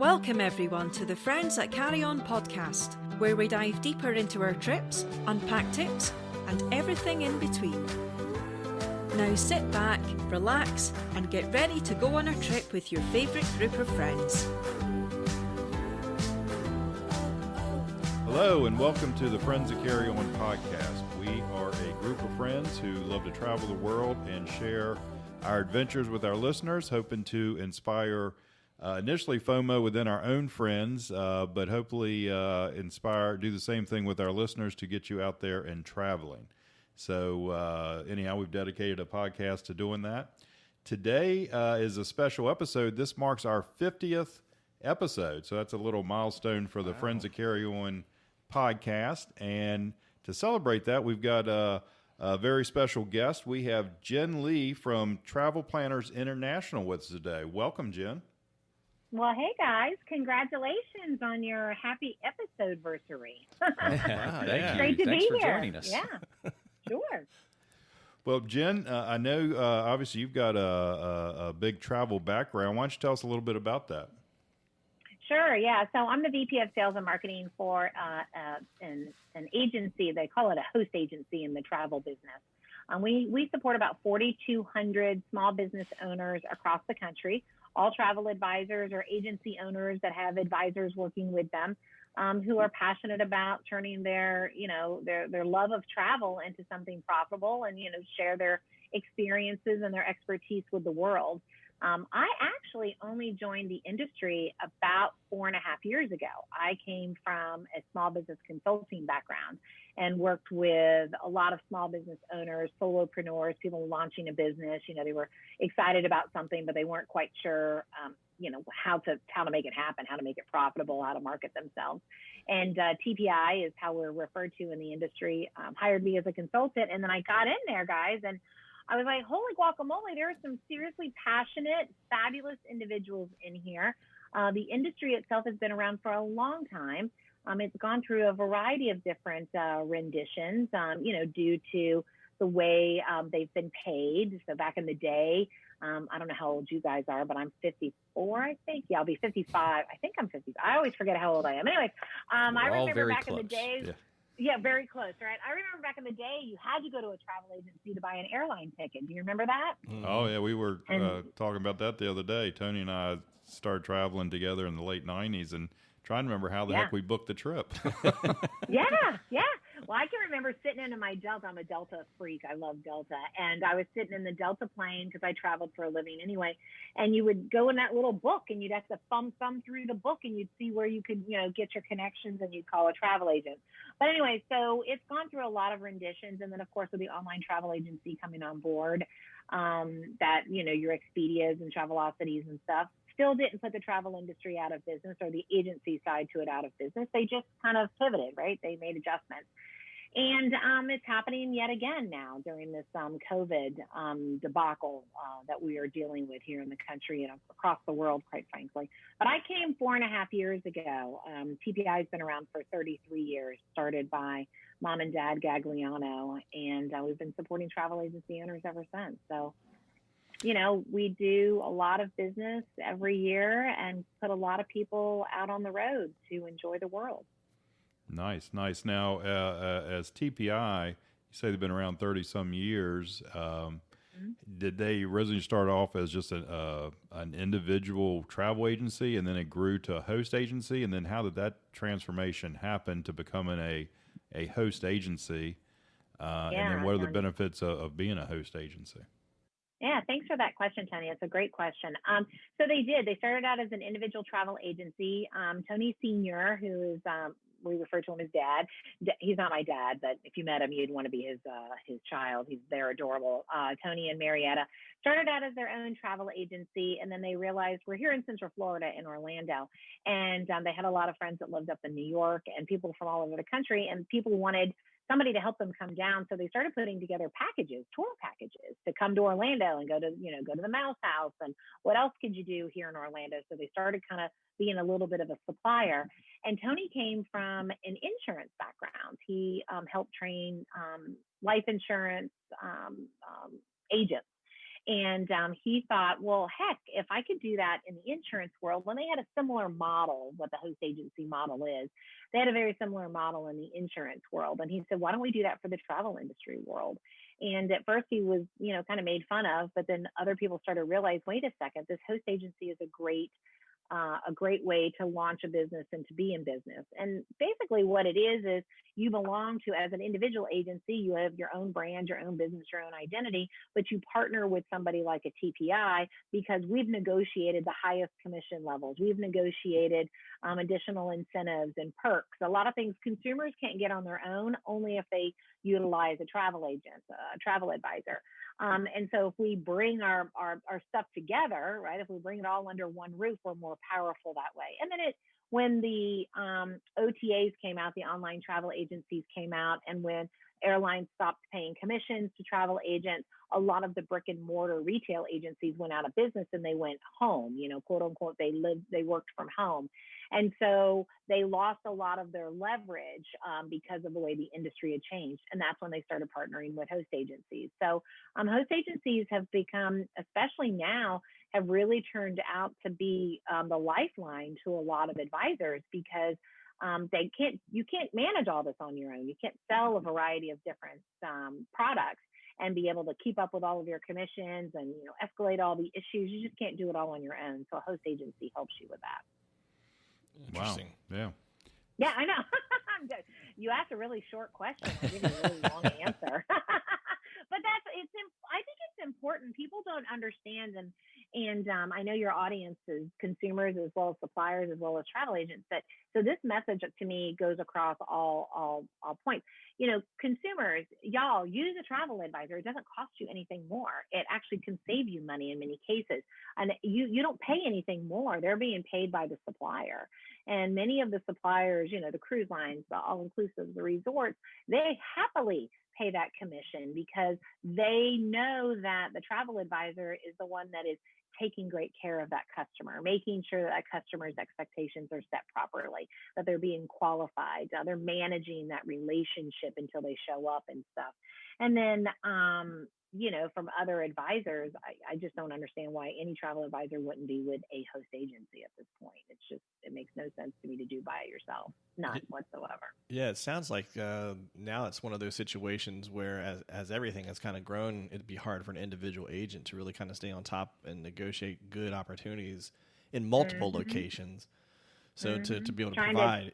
Welcome everyone to the Friends That Carry On podcast, where we dive deeper into our trips, unpack tips, and everything in between. Now sit back, relax, and get ready to go on a trip with your favourite group of friends. Hello and welcome to the Friends That Carry On podcast. We are a group of friends who love to travel the world and share our adventures with our listeners, hoping to inspire initially FOMO within our own friends, but hopefully do the same thing with our listeners to get you out there and traveling. So anyhow, we've dedicated a podcast to doing that. Today is a special episode. This marks our 50th episode. So that's a little milestone for the Friends That Carry On podcast. And to celebrate that, we've got a very special guest. We have Jenn Lee from Travel Planners International with us today. Welcome, Jenn. Well, hey guys, congratulations on your happy episode-versary. Thank you. Great to Thanks be for here. joining us. Yeah, sure. Well, Jenn, I know obviously you've got a big travel background. Why don't you tell us a little bit about that? Sure, yeah. So I'm the VP of Sales and Marketing for an agency. They call it a host agency in the travel business. We support about 4,200 small business owners across the country, all travel advisors or agency owners that have advisors working with them, who are passionate about turning their love of travel into something profitable and, share their experiences and their expertise with the world. I actually only joined the industry about 4.5 years ago. I came from a small business consulting background and worked with a lot of small business owners, solopreneurs, people launching a business. They were excited about something, but they weren't quite sure, how to make it happen, how to make it profitable, how to market themselves. And TPI is how we're referred to in the industry, hired me as a consultant. And then I got in there, guys, and I was like, holy guacamole, there are some seriously passionate, fabulous individuals in here. The industry itself has been around for a long time. It's gone through a variety of different renditions, due to the way they've been paid. So back in the day, I don't know how old you guys are, but I'm 54, I think. Yeah, I'll be 55. I think I'm 55. I always forget how old I am. Anyways, I remember back in the days. Yeah, very close, right? I remember back in the day, you had to go to a travel agency to buy an airline ticket. Do you remember that? Oh, yeah, we were talking about that the other day. Tony and I started traveling together in the late 90s and trying to remember how the heck we booked the trip. Yeah. Well, I can remember sitting in my Delta. I'm a Delta freak. I love Delta. And I was sitting in the Delta plane because I traveled for a living anyway. And you would go in that little book and you'd have to thumb through the book and you'd see where you could, get your connections and you'd call a travel agent. But anyway, so it's gone through a lot of renditions. And then, of course, with the online travel agency coming on board, that, your Expedias and Travelocities and stuff still didn't put the travel industry out of business or the agency side to it out of business. They just kind of pivoted, right? They made adjustments. And it's happening yet again now during this COVID debacle that we are dealing with here in the country and across the world, quite frankly. But I came 4.5 years ago. TPI has been around for 33 years, started by Mom and Dad Gagliano, and we've been supporting travel agency owners ever since. So, we do a lot of business every year and put a lot of people out on the road to enjoy the world. Nice. Now, as TPI, you say they've been around 30-some years. Did they originally start off as just an individual travel agency, and then it grew to a host agency? And then how did that transformation happen to becoming a host agency? And then what are the benefits of being a host agency? Yeah, thanks for that question, Tony. It's a great question. So they did. They started out as an individual travel agency. Tony Sr., who is we refer to him as Dad. He's not my dad, but if you met him, you'd want to be his child. They're adorable. Tony and Marietta started out as their own travel agency, and then they realized we're here in Central Florida in Orlando, and they had a lot of friends that lived up in New York and people from all over the country, and people wanted somebody to help them come down. So they started putting together tour packages to come to Orlando and go to the Mouse House. And what else could you do here in Orlando? So they started kind of being a little bit of a supplier. And Tony came from an insurance background. He helped train life insurance agents. And he thought, well, heck, if I could do that in the insurance world, when they had a similar model, what the host agency model is, they had a very similar model in the insurance world. And he said, why don't we do that for the travel industry world? And at first he was, kind of made fun of, but then other people started to realize, wait a second, this host agency is a great way to launch a business and to be in business. And basically what it is you belong to, as an individual agency, you have your own brand, your own business, your own identity, but you partner with somebody like a TPI because we've negotiated the highest commission levels. We've negotiated additional incentives and perks. A lot of things consumers can't get on their own, only if they utilize a travel agent, a travel advisor. And so if we bring our stuff together, right, if we bring it all under one roof, we're more powerful that way. And then when the OTAs came out, the online travel agencies came out, and when airlines stopped paying commissions to travel agents, a lot of the brick and mortar retail agencies went out of business and they went home, quote unquote, they worked from home. And so they lost a lot of their leverage because of the way the industry had changed. And that's when they started partnering with host agencies. So host agencies have become, especially now, have really turned out to be the lifeline to a lot of advisors, because you can't manage all this on your own. You can't sell a variety of different products and be able to keep up with all of your commissions and escalate all the issues. You just can't do it all on your own. So a host agency helps you with that. Interesting. Wow. Yeah, I know. You asked a really short question. I'll give you a really long answer. But I think it's important. People don't understand, and I know your audience is consumers as well as suppliers as well as travel agents. So this message to me goes across all points. Consumers, y'all use a travel advisor. It doesn't cost you anything more. It actually can save you money in many cases, and you don't pay anything more. They're being paid by the supplier, and many of the suppliers, the cruise lines, the all-inclusive, the resorts, they happily pay that commission because they know that the travel advisor is the one that is taking great care of that customer, making sure that customer's expectations are set properly, that they're being qualified, they're managing that relationship until they show up and stuff. And then, from other advisors, I just don't understand why any travel advisor wouldn't be with a host agency at this point. It makes no sense to me to do by yourself, none whatsoever. Yeah, it sounds like now it's one of those situations where as everything has kind of grown, it'd be hard for an individual agent to really kind of stay on top and negotiate good opportunities in multiple locations. So to be able to provide,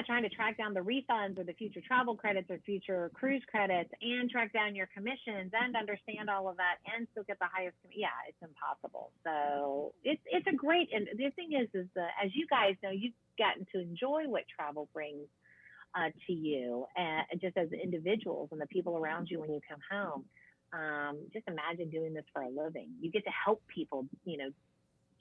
trying to track down the refunds or the future travel credits or future cruise credits and track down your commissions and understand all of that and still get the highest. It's impossible. So it's a great, and the thing is as you guys know, you've gotten to enjoy what travel brings to you, just as individuals and the people around you when you come home. Just imagine doing this for a living. You get to help people,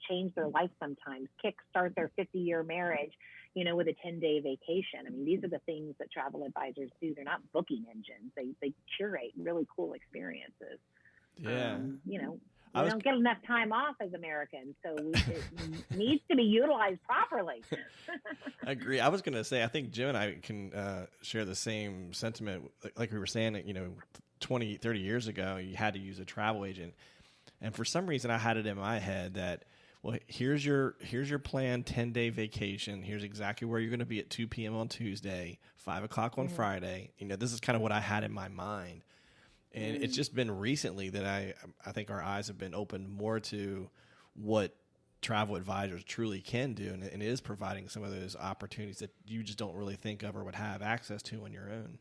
change their life sometimes, kickstart their 50-year marriage, with a 10-day vacation. I mean, these are the things that travel advisors do. They're not booking engines. They curate really cool experiences. Yeah. We don't get enough time off as Americans, so it needs to be utilized properly. I agree. I was going to say, I think Jim and I can share the same sentiment. Like we were saying, 20, 30 years ago, you had to use a travel agent. And for some reason, I had it in my head that, well, here's your planned 10-day vacation. Here's exactly where you're going to be at 2 p.m. on Tuesday, 5 o'clock on Friday. This is kind of what I had in my mind. And it's just been recently that I think our eyes have been opened more to what travel advisors truly can do. And it is providing some of those opportunities that you just don't really think of or would have access to on your own.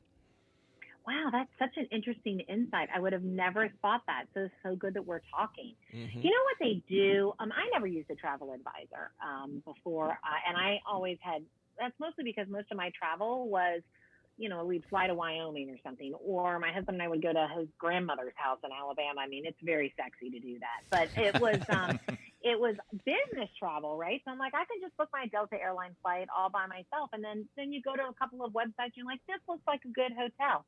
Wow, that's such an interesting insight. I would have never thought that. So it's so good that we're talking. Mm-hmm. You know what they do? I never used a travel advisor before, and I always had. That's mostly because most of my travel was, we'd fly to Wyoming or something, or my husband and I would go to his grandmother's house in Alabama. I mean, it's very sexy to do that, but it was it was business travel, right? So I'm like, I can just book my Delta Airlines flight all by myself, and then you go to a couple of websites, you're like, this looks like a good hotel.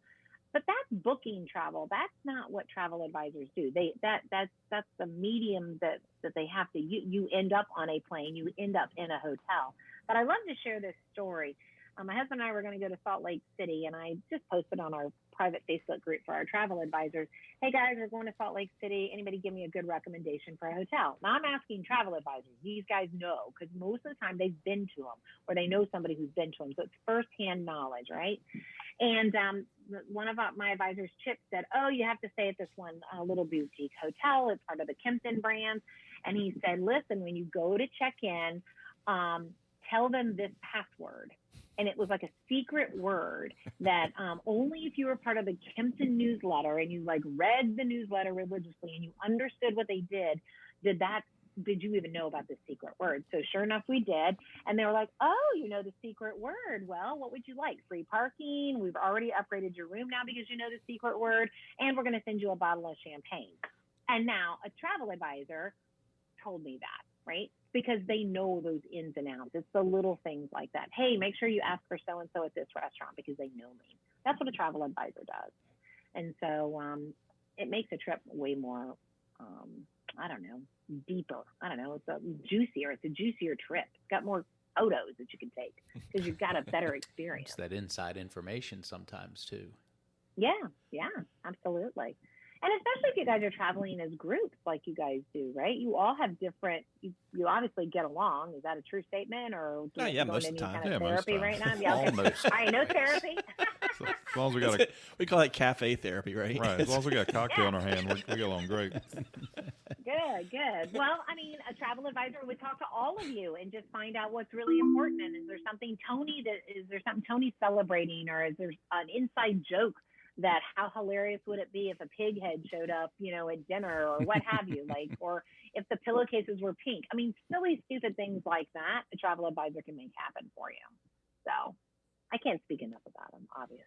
But that's booking travel. That's not what travel advisors do. That's the medium that they have to. You end up on a plane. You end up in a hotel. But I love to share this story. My husband and I were going to go to Salt Lake City, and I just posted on our private Facebook group for our travel advisors. Hey guys, we're going to Salt Lake City. Anybody give me a good recommendation for a hotel? Now I'm asking travel advisors. These guys know, because most of the time they've been to them or they know somebody who's been to them. So it's firsthand knowledge, right? And one of my advisors, Chip, said, oh, you have to stay at this one little boutique hotel. It's part of the Kempton brand. And he said, listen, when you go to check in, tell them this password. And it was like a secret word that only if you were part of the Kempton newsletter and you like read the newsletter religiously and you understood what they did you even know about this secret word? So sure enough, we did. And they were like, oh, you know the secret word. Well, what would you like? Free parking. We've already upgraded your room now because you know the secret word. And we're going to send you a bottle of champagne. And now a travel advisor told me that, right? Because they know those ins and outs. It's the little things like that. Hey, make sure you ask for so-and-so at this restaurant because they know me. That's what a travel advisor does. And so it makes a trip way more, deeper. It's a juicier trip. It's got more photos that you can take because you've got a better experience. It's that inside information sometimes too. Yeah, absolutely. And especially if you guys are traveling as groups like you guys do, right? You all have different, you obviously get along. Is that a true statement? Or do you most of the time. Kind of therapy right now? Yeah, okay. Almost. All right, no therapy. So, as long as we got we call it cafe therapy, right? Right. As long as we got a cocktail in our hand, we get along great. Good. Well, I mean, a travel advisor would talk to all of you and just find out what's really important. And is there something Tony's celebrating, or is there an inside joke that how hilarious would it be if a pig head showed up, at dinner or what have you, or if the pillowcases were pink. I mean, silly, stupid things like that, a travel advisor can make happen for you. So I can't speak enough about them, obviously.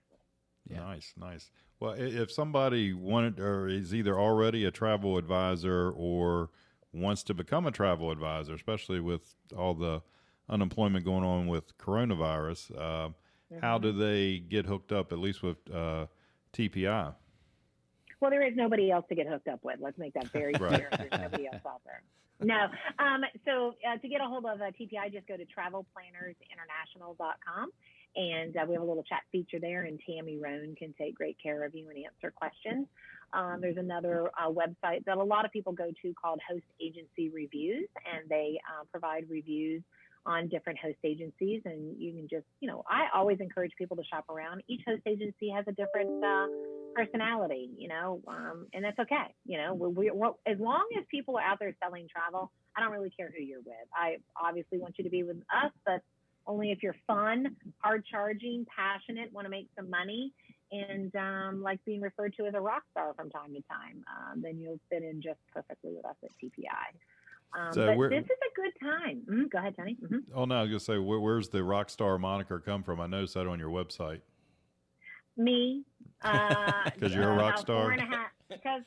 Yeah. Nice. Well, if somebody wanted or is either already a travel advisor or wants to become a travel advisor, especially with all the unemployment going on with coronavirus, how do they get hooked up, at least with TPI? Well, there is nobody else to get hooked up with. Let's make that very clear. There's nobody else out there. No. So to get a hold of TPI, just go to travelplannersinternational.com. And we have a little chat feature there, and Tammy Roan can take great care of you and answer questions. There's another website that a lot of people go to called Host Agency Reviews, and they provide reviews on different host agencies. And you can just, I always encourage people to shop around. Each host agency has a different personality, and that's okay. We're, as long as people are out there selling travel, I don't really care who you're with. I obviously want you to be with us, but only if you're fun, hard charging, passionate, want to make some money, and like being referred to as a rock star from time to time, then you'll fit in just perfectly with us at TPI. But this is a good time. Go ahead, Tony. Oh, no, I was going to say, where's the Rockstar moniker come from? I noticed that on your website. Me. Because you're a rock star? Because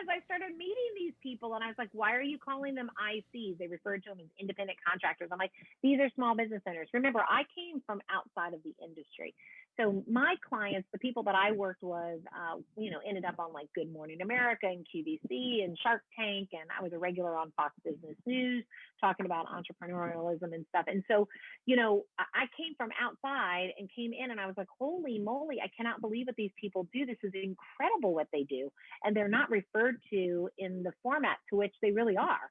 I started meeting these people, and I was like, why are you calling them ICs? They referred to them as independent contractors. I'm like, these are small business owners. Remember, I came from outside of the industry. So my clients, the people that I worked with, ended up on like Good Morning America and QVC and Shark Tank. And I was a regular on Fox Business News talking about entrepreneurialism and stuff. And so, I came from outside and came in, and I was like, holy moly, I cannot believe what these people do. This is incredible what they do. And they're not referred to in the format to which they really are.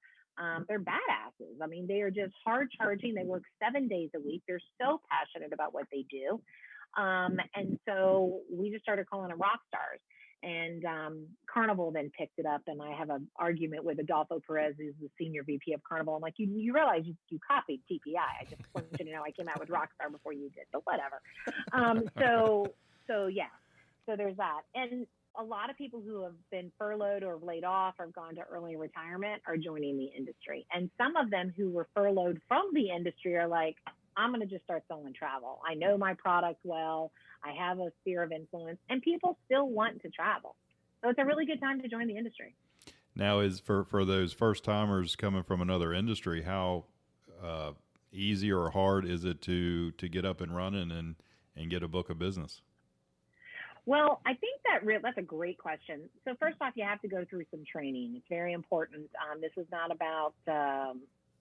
They're badasses. I mean, they are just hard charging. They work 7 days a week. They're so passionate about what they do. And so we just started calling them rock stars. And Carnival then picked it up, and I have an argument with Adolfo Perez, who's the senior VP of Carnival. I'm like, you realize you copied TPI. I just want you to know I came out with Rockstar before you did, but whatever. So there's that. And a lot of people who have been furloughed or laid off or gone to early retirement are joining the industry. And some of them who were furloughed from the industry are like, I'm going to just start selling travel. I know my product well. I have a sphere of influence, and people still want to travel. So it's a really good time to join the industry. Now, is for those first timers coming from another industry, how easy or hard is it to get up and running and get a book of business? Well, I think that's a great question. So first off, you have to go through some training. It's very important. This is not about,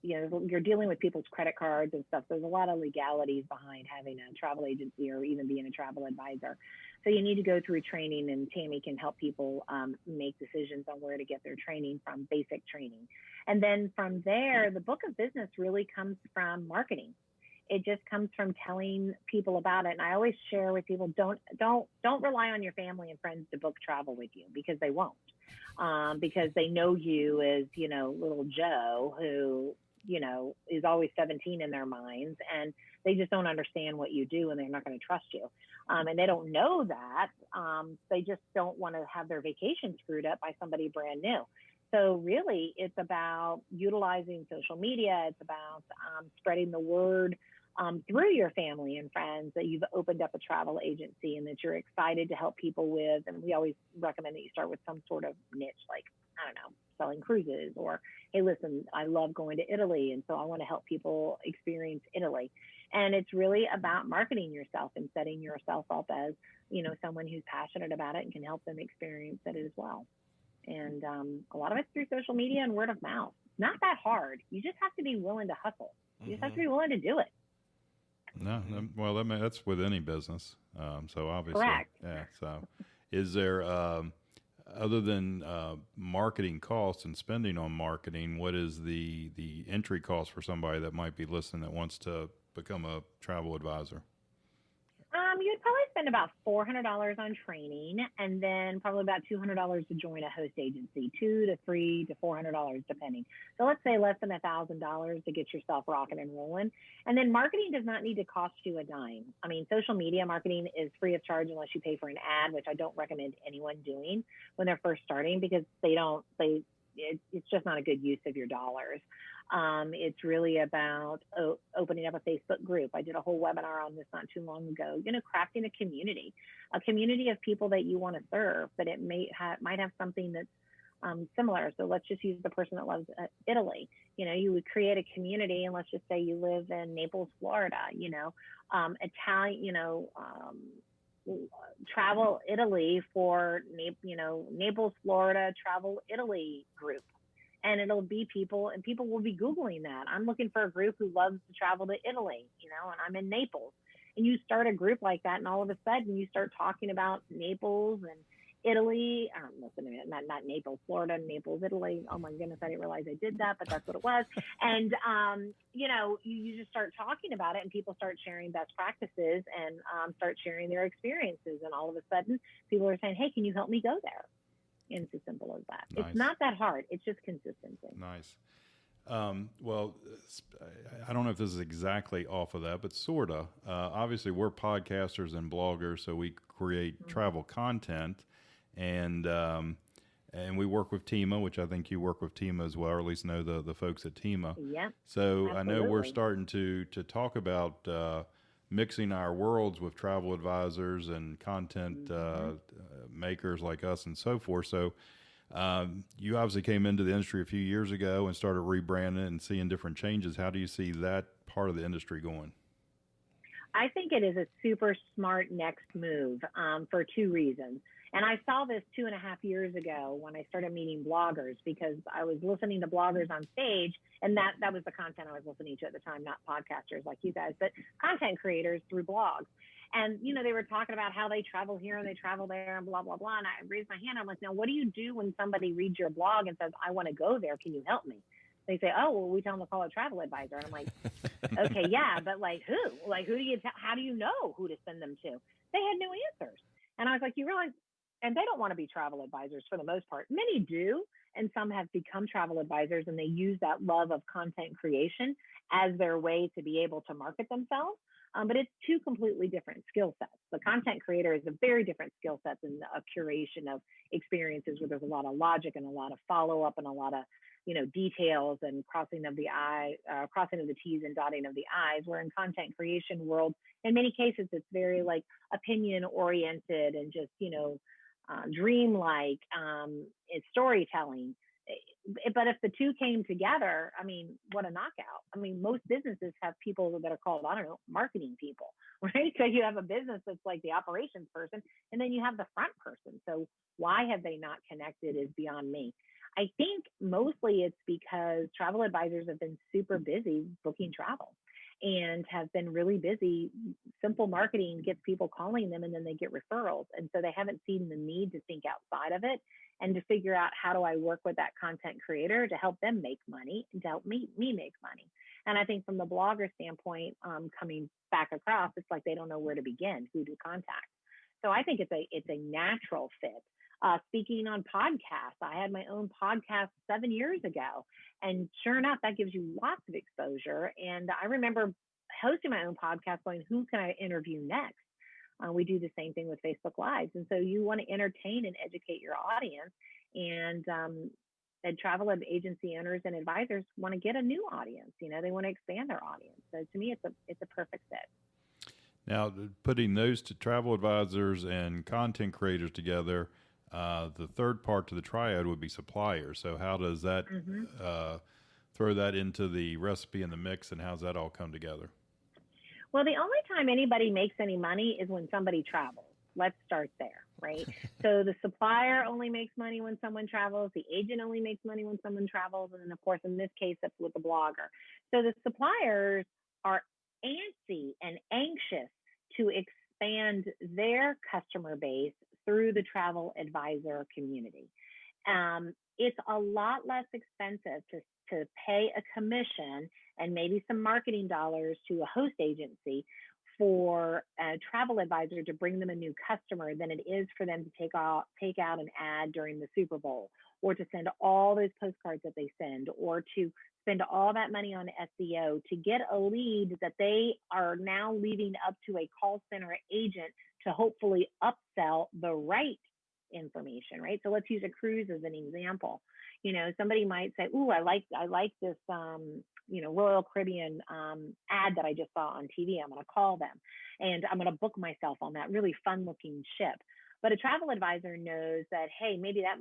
you're dealing with people's credit cards and stuff. There's a lot of legalities behind having a travel agency or even being a travel advisor. So you need to go through training, and Tammy can help people make decisions on where to get their training from, basic training. And then from there, the book of business really comes from marketing. It just comes from telling people about it. And I always share with people, don't rely on your family and friends to book travel with you, because they won't. Because they know you as, little Joe who, is always 17 in their minds, and they just don't understand what you do, and they're not going to trust you. And they don't know that. They just don't want to have their vacation screwed up by somebody brand new. So really, it's about utilizing social media. It's about spreading the word through your family and friends that you've opened up a travel agency and that you're excited to help people with. And we always recommend that you start with some sort of niche, like, I don't know, selling cruises, or, hey, listen, I love going to Italy, and so I want to help people experience Italy. And it's really about marketing yourself and setting yourself up as, someone who's passionate about it and can help them experience it as well. And a lot of it's through social media and word of mouth. It's not that hard. You just have to be willing to hustle. You just have to be willing to do it. No, well, that's with any business. So obviously, correct. Yeah. So, is there other than marketing costs and spending on marketing, what is the entry cost for somebody that might be listening that wants to become a travel advisor? You'd probably spend about $400 on training, and then probably about $200 to join a host agency, $200 to $300 to $400 depending. So let's say less than $1,000 to get yourself rocking and rolling. And then marketing does not need to cost you a dime. I mean, social media marketing is free of charge unless you pay for an ad, which I don't recommend anyone doing when they're first starting, because it's just not a good use of your dollars. It's really about opening up a Facebook group. I did a whole webinar on this not too long ago, crafting a community of people that you want to serve, but it might have something that's similar. So let's just use the person that loves Italy. You would create a community, and let's just say you live in Naples, Florida, Italian, travel Italy for, Naples, Florida, travel Italy group. And it'll be people, and people will be Googling that. I'm looking for a group who loves to travel to Italy, and I'm in Naples. And you start a group like that, and all of a sudden you start talking about Naples and Italy. Not Naples, Florida, Naples, Italy. Oh my goodness, I didn't realize I did that, but that's what it was. And, you just start talking about it, and people start sharing best practices and start sharing their experiences. And all of a sudden people are saying, hey, can you help me go there? And it's as simple as that. Nice. It's not that hard. It's just consistency. Nice. Well, I don't know if this is exactly off of that, but sort of. Obviously, we're podcasters and bloggers, so we create travel content, and we work with TEMA, which I think you work with TEMA as well, or at least know the folks at TEMA. Yeah. So absolutely. I know we're starting to talk about mixing our worlds with travel advisors and content makers like us and so forth. So you obviously came into the industry a few years ago and started rebranding and seeing different changes. How do you see that part of the industry going? I think it is a super smart next move for two reasons. And I saw this 2.5 years ago when I started meeting bloggers, because I was listening to bloggers on stage, and that was the content I was listening to at the time, not podcasters like you guys, but content creators through blogs. And, they were talking about how they travel here and they travel there and blah, blah, blah. And I raised my hand. I'm like, now, what do you do when somebody reads your blog and says, I want to go there? Can you help me? They say, oh, well, we tell them to call a travel advisor. And I'm like, okay, yeah, but who? Who do you how do you know who to send them to? They had no answers. And I was like, you realize, and they don't want to be travel advisors for the most part. Many do, and some have become travel advisors, and they use that love of content creation as their way to be able to market themselves. But it's two completely different skill sets. The content creator is a very different skill set than a curation of experiences where there's a lot of logic and a lot of follow-up and a lot of details and crossing of the T's and dotting of the I's, where in content creation world, in many cases, it's very opinion oriented and just, dreamlike, it's storytelling. But if the two came together, what a knockout. Most businesses have people that are called, marketing people, right? So you have a business that's like the operations person, and then you have the front person. So why have they not connected is beyond me. I think mostly it's because travel advisors have been super busy booking travel and have been really busy. Simple marketing gets people calling them and then they get referrals. And so they haven't seen the need to think outside of it and to figure out, how do I work with that content creator to help them make money and to help me make money. And I think from the blogger standpoint, coming back across, it's like they don't know where to begin, who to contact. So I think it's a natural fit. Speaking on podcasts, I had my own podcast 7 years ago, and sure enough, that gives you lots of exposure. And I remember hosting my own podcast going, who can I interview next? We do the same thing with Facebook Lives. And so you want to entertain and educate your audience, and travel agency owners and advisors want to get a new audience. They want to expand their audience. So to me, it's a perfect fit. Now, putting those to travel advisors and content creators together, the third part to the triad would be suppliers. So how does that throw that into the recipe and the mix, and how's that all come together? Well, the only time anybody makes any money is when somebody travels. Let's start there, right? So the supplier only makes money when someone travels. The agent only makes money when someone travels. And then, of course, in this case, that's with the blogger. So the suppliers are antsy and anxious to expand their customer base through the travel advisor community. It's a lot less expensive to pay a commission and maybe some marketing dollars to a host agency for a travel advisor to bring them a new customer than it is for them to take out an ad during the Super Bowl, or to send all those postcards that they send, or to spend all that money on SEO to get a lead that they are now leaving up to a call center agent to hopefully upsell the right information, right? So let's use a cruise as an example. Somebody might say, "Ooh, I like this, Royal Caribbean ad that I just saw on TV. I'm going to call them, and I'm going to book myself on that really fun-looking ship." But a travel advisor knows that, hey, maybe that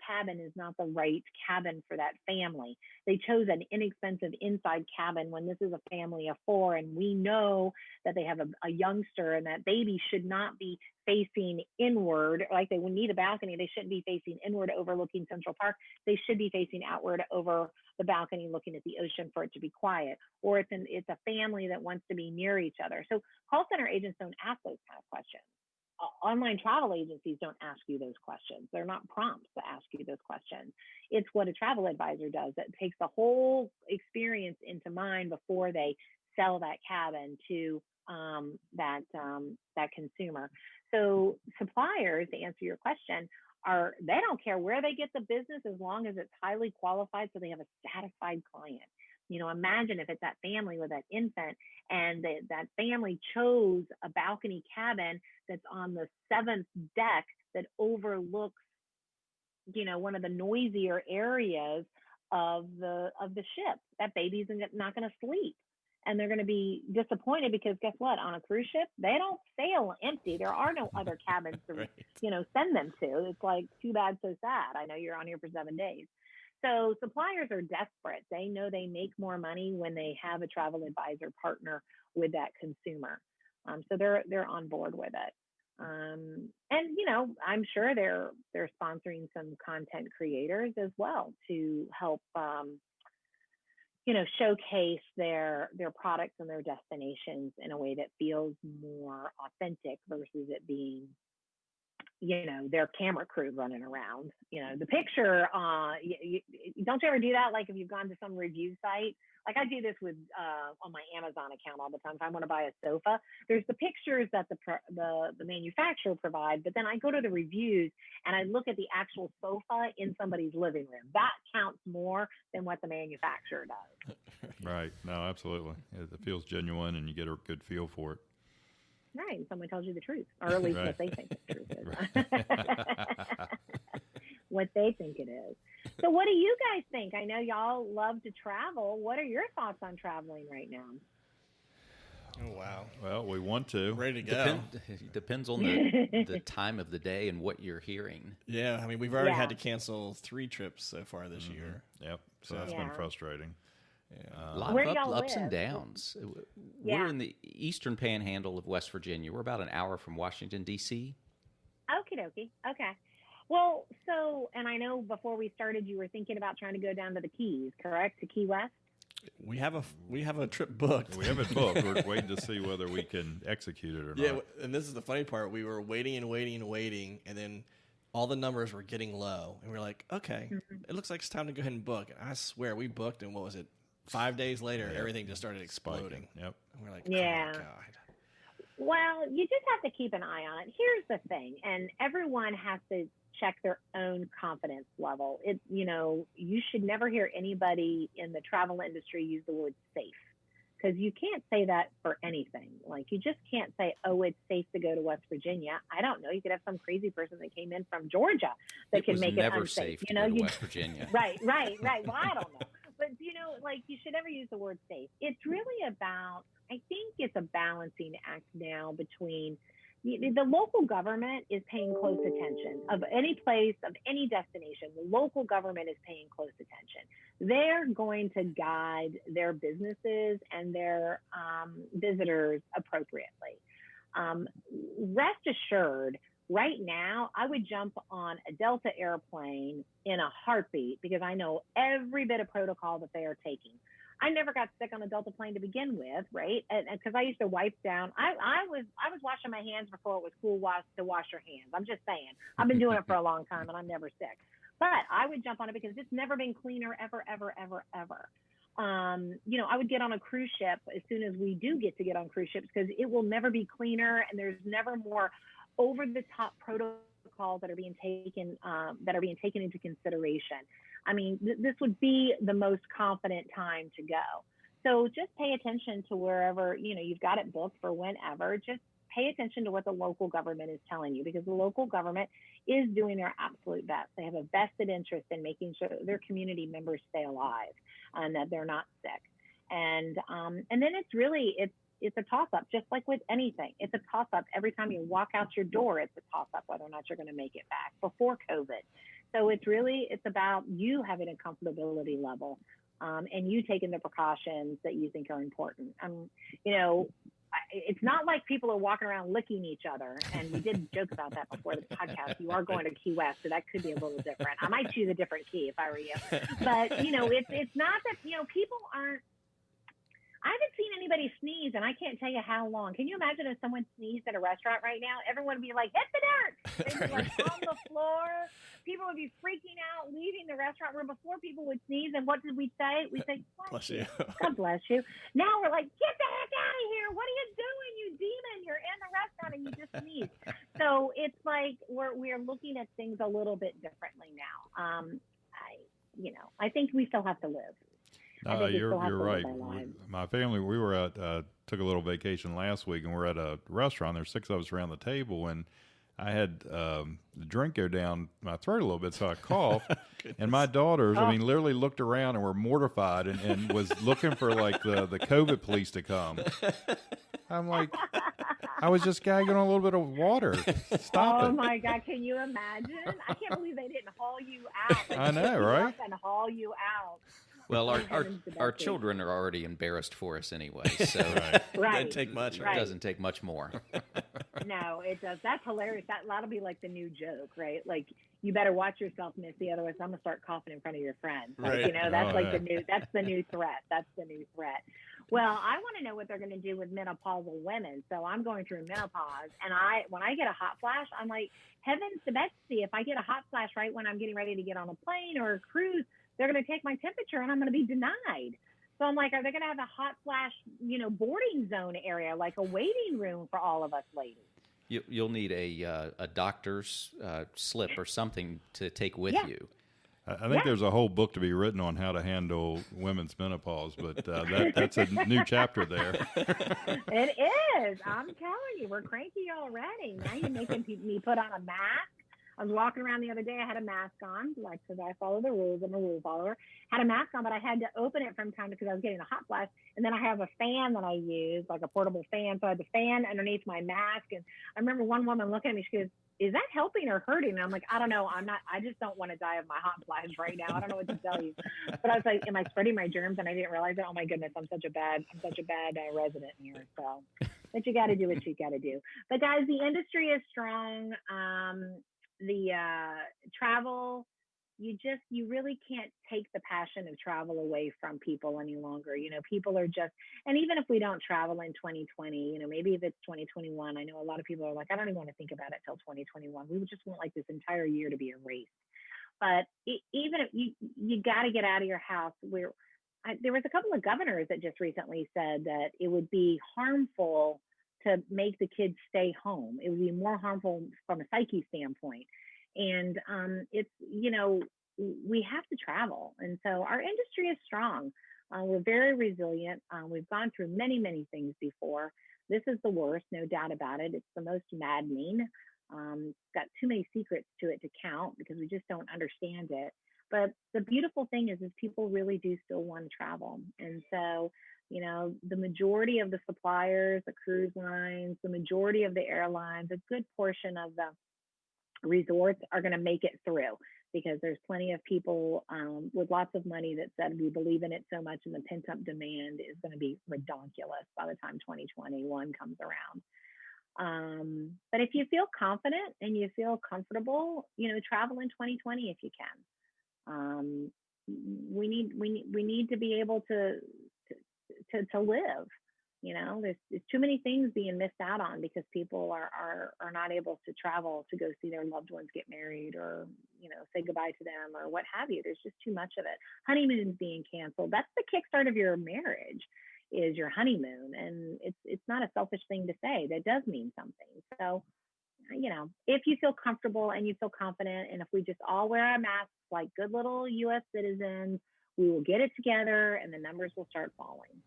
cabin is not the right cabin for that family. They chose an inexpensive inside cabin when this is a family of 4, and we know that they have a youngster, and that baby should not be facing inward. Like, they would need a balcony. They shouldn't be facing inward overlooking Central Park. They should be facing outward over the balcony looking at the ocean for it to be quiet. Or it's a family that wants to be near each other. So call center agents don't ask those kind of questions. Online travel agencies don't ask you those questions. They're not prompts to ask you those questions. It's what a travel advisor does, that takes the whole experience into mind before they sell that cabin to that consumer. So suppliers, to answer your question, they don't care where they get the business as long as it's highly qualified, so they have a satisfied client. Imagine if it's that family with that infant, and that family chose a balcony cabin that's on the 7th deck that overlooks, one of the noisier areas of the ship. That baby's not going to sleep, and they're going to be disappointed, because guess what? On a cruise ship, they don't sail empty. There are no other cabins to, Right. Send them to. It's like, too bad, so sad. I know you're on here for 7 days. So suppliers are desperate. They know they make more money when they have a travel advisor partner with that consumer. So they're on board with it. And I'm sure they're sponsoring some content creators as well to help showcase their products and their destinations in a way that feels more authentic versus it being their camera crew running around. The picture, don't you ever do that? Like, if you've gone to some review site, like I do this with on my Amazon account all the time. If I want to buy a sofa, there's the pictures that the manufacturer provides, but then I go to the reviews and I look at the actual sofa in somebody's living room. That counts more than what the manufacturer does. Right. No, absolutely. It feels genuine, and you get a good feel for it. Right, and someone tells you the truth, or at least Right. what they think the truth is. What they think it is. So what do you guys think? I know y'all love to travel. What are your thoughts on traveling right now? Oh, wow. Well, we want to. Ready to go. Depends on the time of the day and what you're hearing. Yeah, I mean, we've already had to cancel 3 trips so far this year. Yep. So that's been frustrating. A lot Where of do y'all ups and live? downs. Yeah. We're in the eastern panhandle of West Virginia. We're about an hour from Washington, D.C. Okie dokie. Okay. Well, so, and I know before we started, you were thinking about trying to go down to the Keys, correct? To Key West? We have a trip booked. We haven't booked. We're waiting to see whether we can execute it or not. Yeah, and this is the funny part. We were waiting and waiting and waiting, and then all the numbers were getting low, and we were like, okay, it looks like it's time to go ahead and book. And I swear, we booked, and what was it? 5 days later, everything just started exploding. Spiking. Yep. And we're like, Yeah. oh my God. Well, you just have to keep an eye on it. Here's the thing, and everyone has to check their own confidence level. You should never hear anybody in the travel industry use the word safe, because you can't say that for anything. Like, you just can't say, oh, it's safe to go to West Virginia. I don't know. You could have some crazy person that came in from Georgia that can make it never unsafe. safe to go to West Virginia. Right. Well, I don't know. But, you should never use the word safe. It's really about, I think it's a balancing act now between the local government is paying close attention of any place, of any destination. The local government is paying close attention. They're going to guide their businesses and their visitors appropriately. Rest assured, right now, I would jump on a Delta airplane in a heartbeat, because I know every bit of protocol that they are taking. I never got sick on a Delta plane to begin with, right? And because I used to wipe down. I was washing my hands before it was cool to wash your hands. I'm just saying. I've been doing it for a long time, and I'm never sick. But I would jump on it because it's never been cleaner ever, ever, ever, ever. I would get on a cruise ship as soon as we do get to get on cruise ships, because it will never be cleaner, and there's never more over-the-top protocols that are being taken into consideration. I mean, this would be the most confident time to go. So just pay attention to wherever, you've got it booked for whenever. Just pay attention to what the local government is telling you, because the local government is doing their absolute best. They have a vested interest in making sure that their community members stay alive and that they're not sick. And then it's a toss-up, just like with anything. It's a toss-up. Every time you walk out your door, it's a toss-up whether or not you're going to make it back before COVID. So it's about you having a comfortability level, and you taking the precautions that you think are important. It's not like people are walking around licking each other, and we did joke about that before the podcast. You are going to Key West, so that could be a little different. I might choose a different key if I were you. But, it's not that, people aren't. I haven't seen anybody sneeze, and I can't tell you how long. Can you imagine if someone sneezed at a restaurant right now? Everyone would be like, hit the dirt. They'd be like on the floor. People would be freaking out, leaving the restaurant room before people would sneeze. And what did we say? We say, bless you. God bless you. Now we're like, get the heck out of here. What are you doing, you demon? You're in the restaurant and you just sneezed. So it's like we're looking at things a little bit differently now. I think we still have to live. You're right. My family, we were took a little vacation last week, and we're at a restaurant. There's 6 of us around the table, and I had the drink go down my throat a little bit, so I coughed. And my daughters, literally looked around and were mortified and was looking for like the COVID police to come. I'm like, I was just gagging on a little bit of water. Stop it. Oh my God, can you imagine? I can't believe they didn't haul you out. I know, right? And haul you out. Well, our children are already embarrassed for us anyway, so Right. Doesn't take much. It doesn't take much more. No, it does. That's hilarious. That'll be like the new joke, right? Like, you better watch yourself, Missy, otherwise I'm gonna start coughing in front of your friends. Like, that's the new threat. That's the new threat. Well, I want to know what they're going to do with menopausal women. So I'm going through menopause, and when I get a hot flash, I'm like, heavens to Betsy, if I get a hot flash right when I'm getting ready to get on a plane or a cruise, they're going to take my temperature and I'm going to be denied. So I'm like, are they going to have a hot flash, boarding zone area, like a waiting room for all of us ladies? You'll need a doctor's slip or something to take with you. I think there's a whole book to be written on how to handle women's menopause, but that's a new chapter there. It is. I'm telling you, we're cranky already. Now you're making me put on a mask. I was walking around the other day. I had a mask on, like, because I follow the rules. I'm a rule follower. Had a mask on, but I had to open it from time because I was getting a hot flash. And then I have a fan that I use, like a portable fan. So I had the fan underneath my mask. And I remember one woman looking at me. She goes, "Is that helping or hurting?" And I'm like, "I don't know. I just don't want to die of my hot flash right now. I don't know what to tell you." But I was like, "Am I spreading my germs?" And I didn't realize it. Oh my goodness, I'm such a bad resident here. So, but you got to do what you got to do. But guys, the industry is strong. travel, you really can't take the passion of travel away from people any longer. People are just, and even if we don't travel in 2020, maybe if it's 2021, I know a lot of people are like, I don't even want to think about it till 2021. We just want like this entire year to be erased. But even if you got to get out of your house, there was a couple of governors that just recently said that it would be harmful to make the kids stay home. It would be more harmful from a psyche standpoint. And we have to travel. And so our industry is strong. We're very resilient. We've gone through many, many things before. This is the worst, no doubt about it. It's the most maddening. Got too many secrets to it to count because we just don't understand it. But the beautiful thing is people really do still want to travel. And so, the majority of the suppliers, the cruise lines, the majority of the airlines, a good portion of the resorts are going to make it through, because there's plenty of people with lots of money that said we believe in it so much, and the pent-up demand is going to be redonkulous by the time 2021 comes around. But if you feel confident and you feel comfortable, travel in 2020 if you can. We need to be able to live. There's too many things being missed out on because people are not able to travel to go see their loved ones get married, or say goodbye to them, or what have you. There's just too much of it. Honeymoons being canceled. That's the kickstart of your marriage, is your honeymoon, and it's not a selfish thing to say. That does mean something. So, if you feel comfortable and you feel confident, and if we just all wear our masks like good little U.S. citizens, we will get it together, and the numbers will start falling.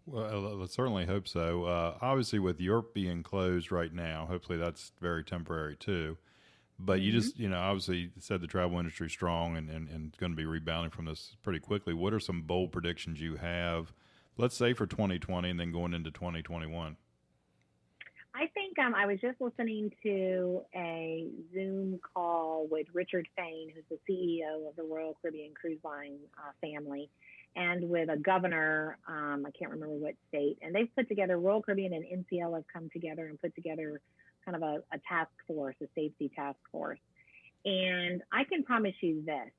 Well, I certainly hope so. Obviously, with Europe being closed right now, hopefully that's very temporary too. But you just, obviously said the travel industry is strong and going to be rebounding from this pretty quickly. What are some bold predictions you have, let's say for 2020 and then going into 2021? I think I was just listening to a Zoom call with Richard Fain, who's the CEO of the Royal Caribbean Cruise Line family, and with a governor, I can't remember what state, and they've put together, Royal Caribbean and NCL have come together and put together kind of a task force, a safety task force. And I can promise you this,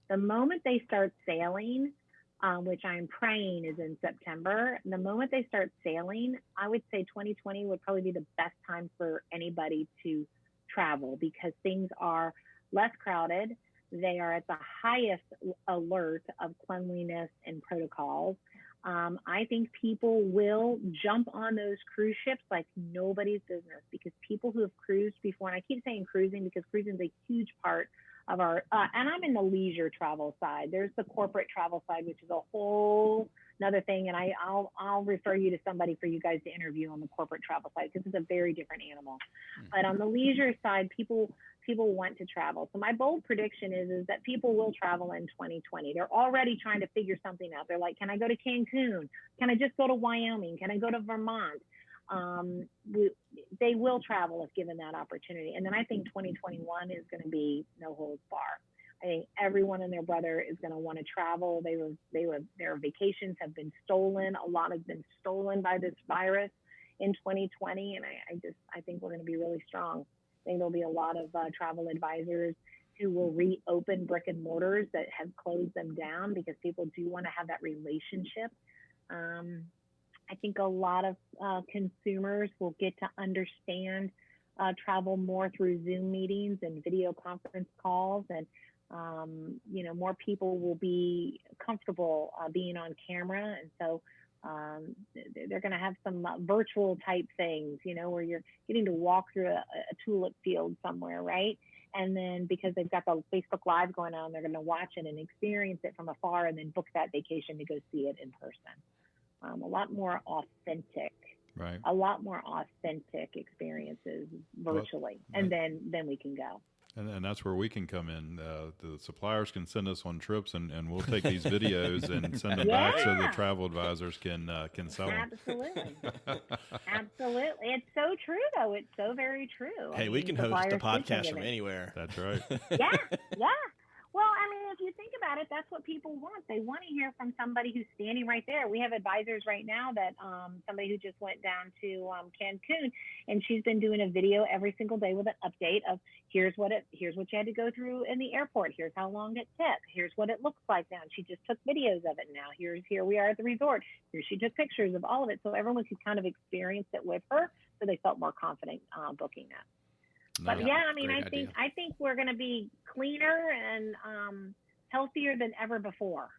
the moment they start sailing, which I'm praying is in September, the moment they start sailing, I would say 2020 would probably be the best time for anybody to travel, because things are less crowded. They are at the highest alert of cleanliness and protocols. I think people will jump on those cruise ships like nobody's business, because people who have cruised before, and I keep saying cruising because cruising is a huge part of our, and I'm in the leisure travel side. There's the corporate travel side, which is a whole another thing. And I'll refer you to somebody for you guys to interview on the corporate travel side, because it's a very different animal. Mm-hmm. But on the leisure side, people want to travel. So my bold prediction is that people will travel in 2020. They're already trying to figure something out. They're like, can I go to Cancun? Can I just go to Wyoming? Can I go to Vermont? They will travel if given that opportunity. And then I think 2021 is going to be no holds bar. I think everyone and their brother is going to want to travel. Their vacations have been stolen. A lot have been stolen by this virus in 2020. And I think we're going to be really strong. I think there'll be a lot of travel advisors who will reopen brick and mortars that have closed them down, because people do want to have that relationship. I think a lot of consumers will get to understand travel more through Zoom meetings and video conference calls, and more people will be comfortable being on camera, and so they're going to have some virtual type things, where you're getting to walk through a tulip field somewhere, right? And then because they've got the Facebook Live going on, they're going to watch it and experience it from afar, and then book that vacation to go see it in person. A lot more authentic, right? A lot more authentic experiences virtually, and then we can go. And that's where we can come in. The suppliers can send us on trips, and we'll take these videos and send them back so the travel advisors can sell them. Absolutely. Absolutely. It's so true, though. It's so very true. Hey, we can host a podcast from anywhere. That's right. Yeah. Well, I mean, if you think about it, that's what people want. They want to hear from somebody who's standing right there. We have advisors right now that somebody who just went down to Cancun, and she's been doing a video every single day with an update of here's what you had to go through in the airport. Here's how long it took. Here's what it looks like now. And she just took videos of it. Now here we are at the resort. Here she took pictures of all of it, so everyone could kind of experience it with her, so they felt more confident booking that. But yeah, I mean, I think we're going to be cleaner and healthier than ever before.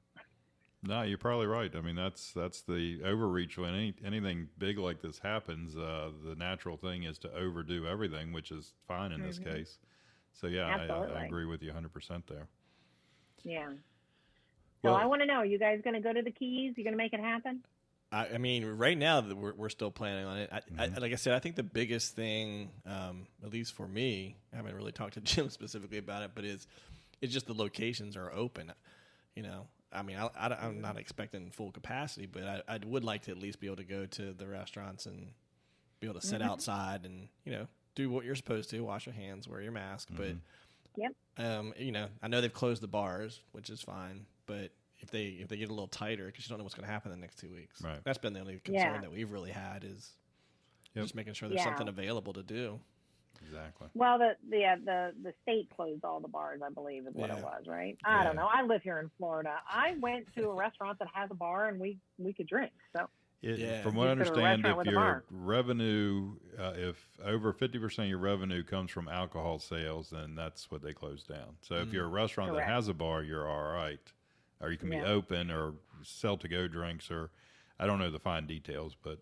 No, you're probably right. I mean, that's the overreach when anything big like this happens. The natural thing is to overdo everything, which is fine in this case. So yeah, I agree with you 100% there. Yeah. So Well, I want to know: are you guys going to go to the Keys? You going to make it happen? I mean, right now we're still planning on it. Like I said, I think the biggest thing, at least for me, I haven't really talked to Jim specifically about it, but it's just the locations are open. You know, I mean, I'm not expecting full capacity, but I would like to at least be able to go to the restaurants and be able to sit outside and, you know, do what you're supposed to, wash your hands, wear your mask. But, you know, I know they've closed the bars, which is fine, but if they get a little tighter, because you don't know what's going to happen in the next 2 weeks. Right. That's been the only concern that we've really had is just making sure there's something available to do. Exactly. Well, the state closed all the bars, I believe, is what it was, right? I don't know. I live here in Florida. I went to a restaurant that has a bar, and we could drink. So from what I understand, if your revenue, if over 50% of your revenue comes from alcohol sales, then that's what they close down. So if you're a restaurant that has a bar, you're all right. Or you can be open or sell to-go drinks, or I don't know the fine details, but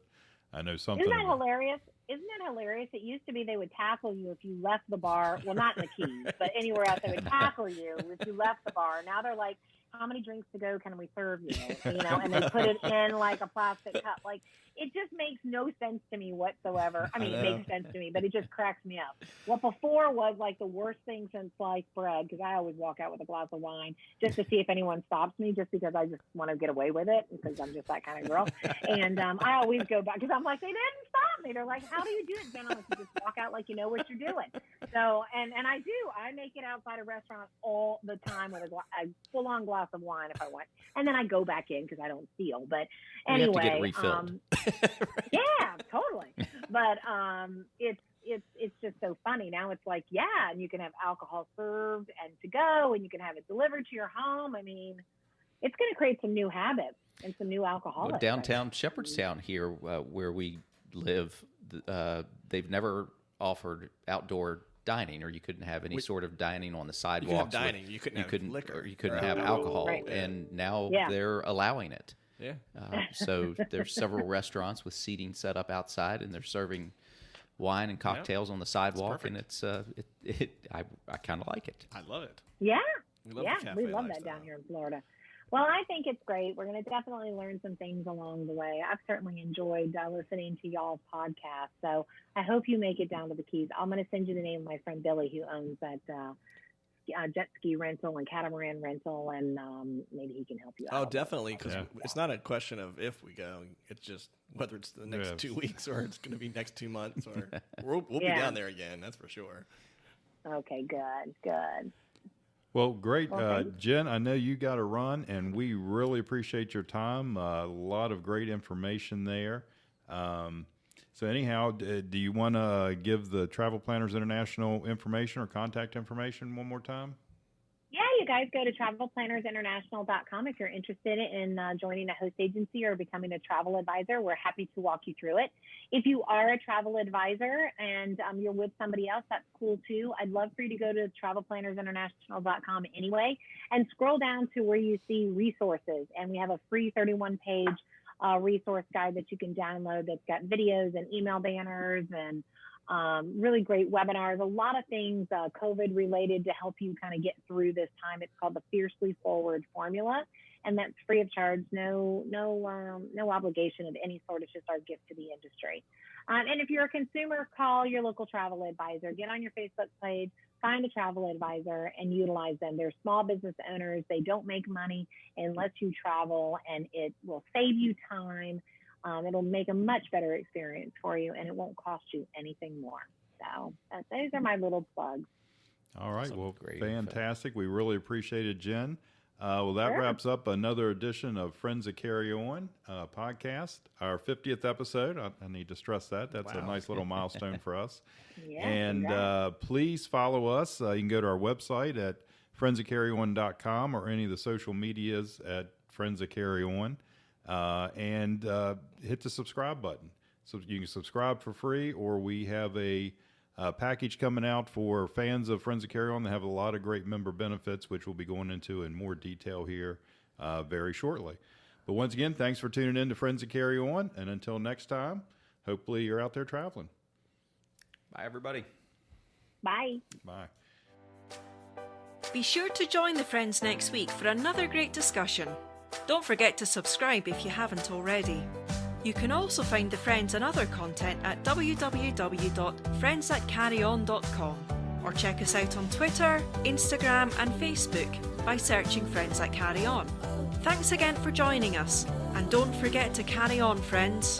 I know something. Isn't that hilarious? Isn't that hilarious? It used to be they would tackle you if you left the bar. Well, not in the Keys, but anywhere else they would tackle you if you left the bar. Now they're like, how many drinks to go can we serve you? You know, and they put it in like a plastic cup. Like, it just makes no sense to me whatsoever. I mean, it makes sense to me, but it just cracks me up. What before was like the worst thing since sliced bread, because I always walk out with a glass of wine just to see if anyone stops me, just because I just want to get away with it, because I'm just that kind of girl. And I always go back, because I'm like, they didn't stop me. They're like, how do you do it, Jen? I'm like, you just walk out like you know what you're doing. So, and I do. I make it outside a restaurant all the time with a full-on glass of wine if I want. And then I go back in because I don't steal. But anyway. We have to get refilled. Yeah, totally. But it's just so funny. Now it's like, and you can have alcohol served and to go, and you can have it delivered to your home. I mean, it's going to create some new habits and some new alcoholics. Well, downtown Shepherdstown here, where we live, they've never offered outdoor dining, or you couldn't have any sort of dining on the sidewalks. You couldn't have liquor. Or you couldn't have alcohol. Right. And now they're allowing it. Yeah. So there's several restaurants with seating set up outside, and they're serving wine and cocktails on the sidewalk, and it's I kind of like it. I love it. Yeah, we love that down here in Florida. Well, I think it's great. We're going to definitely learn some things along the way. I've certainly enjoyed listening to y'all's podcast. So I hope you make it down to the Keys. I'm going to send you the name of my friend Billy, who owns that jet ski rental and catamaran rental, and maybe he can help you out. Oh, definitely, because it's not a question of if we go. It's just whether it's the next 2 weeks or it's going to be next 2 months, or we'll be down there again. That's for sure. Okay, good. Well, great. Jen, I know you got to run, and we really appreciate your time. A lot of great information there. So anyhow, do you want to give the Travel Planners International information or contact information one more time? Yeah, you guys go to travelplannersinternational.com if you're interested in joining a host agency or becoming a travel advisor. We're happy to walk you through it. If you are a travel advisor and you're with somebody else, that's cool too. I'd love for you to go to travelplannersinternational.com anyway and scroll down to where you see resources. And we have a free 31-page resource guide that you can download that's got videos and email banners and really great webinars, a lot of things COVID related to help you kind of get through this time. It's called the Fiercely Forward Formula, and that's free of charge, no obligation of any sort. It's just our gift to the industry. And if you're a consumer, call your local travel advisor. Get on your Facebook page, find a travel advisor, and utilize them. They're small business owners. They don't make money unless you travel, and it will save you time. It'll make a much better experience for you, and it won't cost you anything more. So those are my little plugs. All right. Well, Great fantastic. We really appreciate it, Jen. Well, that wraps up another edition of Friends That Carry On podcast, our 50th episode. I need to stress that. That's a nice little milestone for us. Yeah, and please follow us. You can go to our website at friendsthatcarryon.com or any of the social medias at Friends That Carry On, and hit the subscribe button. So you can subscribe for free, or we have a package coming out for fans of Friends That Carry On. They have a lot of great member benefits, which we'll be going into in more detail here very shortly. But once again, thanks for tuning in to Friends That Carry On. And until next time, hopefully you're out there traveling. Bye, everybody. Bye. Bye. Be sure to join the Friends next week for another great discussion. Don't forget to subscribe if you haven't already. You can also find the Friends and other content at www.friendsthatcarryon.com or check us out on Twitter, Instagram and Facebook by searching Friends That Carry On. Thanks again for joining us, and don't forget to carry on, friends.